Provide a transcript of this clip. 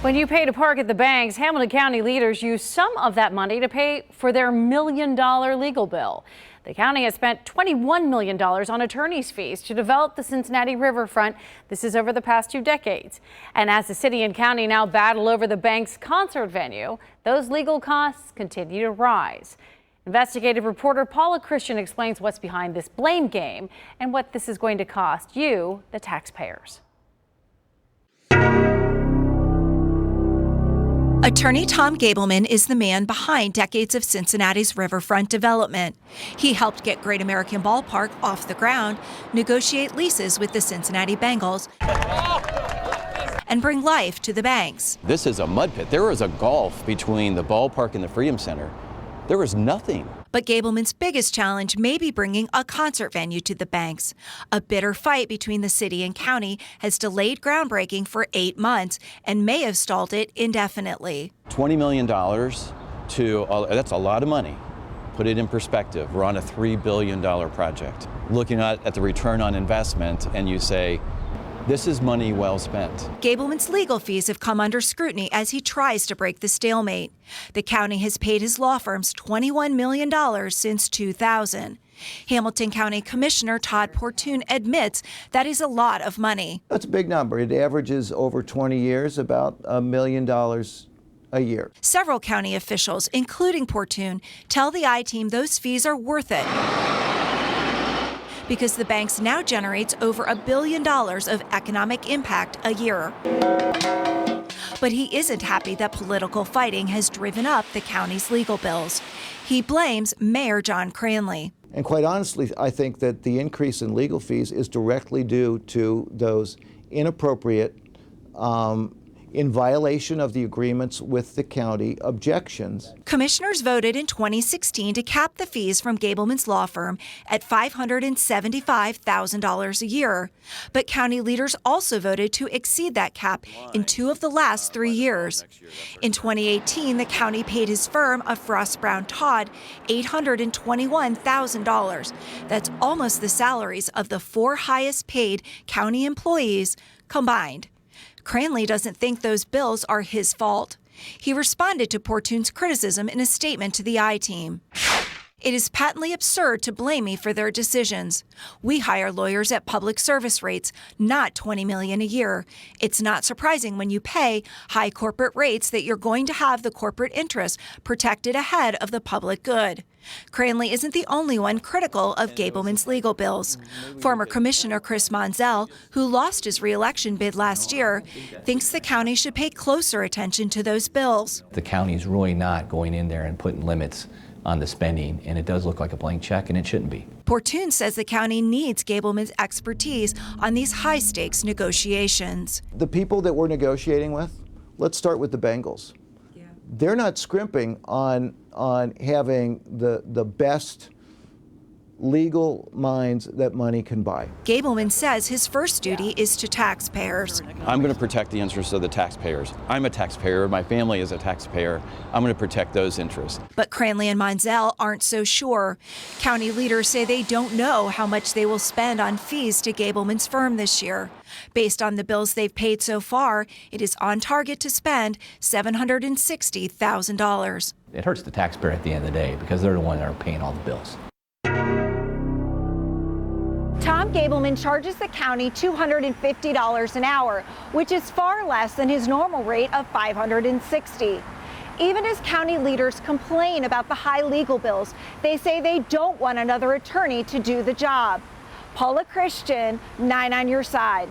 When you pay to park at the banks, Hamilton County leaders use some of that money to pay for their $1 million legal bill. The county has spent $21 million on attorney's fees to develop the Cincinnati riverfront. This is over the past 2 decades. And as the city and county now battle over the bank's concert venue, those legal costs continue to rise. Investigative reporter Paula Christian explains what's behind this blame game and what this is going to cost you, the taxpayers. Attorney Tom Gableman is the man behind decades of Cincinnati's riverfront development. He helped get Great American Ballpark off the ground, negotiate leases with the Cincinnati Bengals, and bring life to the banks. This is a mud pit. There was a gulf between the ballpark and the Freedom Center. There was nothing. But Gableman's biggest challenge may be bringing a concert venue to the banks. A bitter fight between the city and county has delayed groundbreaking for 8 months and may have stalled it indefinitely. $20 million that's a lot of money. Put it in perspective, we're on a $3 billion project. Looking at the return on investment, and you say, this is money well spent. Gableman's legal fees have come under scrutiny as he tries to break the stalemate. The county has paid his law firms $21 million since 2000. Hamilton County Commissioner Todd Portune admits that is a lot of money. That's a big number. It averages over 20 years about $1 million a year. Several county officials, including Portune, tell the I-Team those fees are worth it, because the banks now generates over $1 billion of economic impact a year. But he isn't happy that political fighting has driven up the county's legal bills. He blames Mayor John Cranley. And quite honestly, I think that the increase in legal fees is directly due to those inappropriate, in violation of the agreements with the county, objections. Commissioners voted in 2016 to cap the fees from Gableman's law firm at $575,000 a year. But county leaders also voted to exceed that cap in 2 of the last 3 years. In 2018, the county paid his firm of Frost Brown Todd $821,000. That's almost the salaries of the 4 highest paid county employees combined. Cranley doesn't think those bills are his fault. He responded to Portune's criticism in a statement to the I-Team. It is patently absurd to blame me for their decisions. We hire lawyers at public service rates, not $20 million a year. It's not surprising when you pay high corporate rates that you're going to have the corporate interest protected ahead of the public good. Cranley isn't the only one critical of Gableman's legal bills. Former Commissioner Chris Monzel, who lost his re-election bid last year, thinks the county should pay closer attention to those bills. The county's really not going in there and putting limits on the spending, and it does look like a blank check, and it shouldn't be. Portune says the county needs Gableman's expertise on these high-stakes negotiations. The people that we're negotiating with, let's start with the Bengals. Yeah. They're not scrimping on having the best legal minds that money can buy. Gableman says his first duty is to taxpayers. I'm going to protect the interests of the taxpayers. I'm a taxpayer. My family is a taxpayer. I'm going to protect those interests. But Cranley and Monzel aren't so sure. County leaders say they don't know how much they will spend on fees to Gableman's firm this year. Based on the bills they've paid so far, it is on target to spend $760,000. It hurts the taxpayer at the end of the day because they're the ones that are paying all the bills. Tom Gableman charges the county $250 an hour, which is far less than his normal rate of $560. Even as county leaders complain about the high legal bills, they say they don't want another attorney to do the job. Paula Christian, 9 on your side.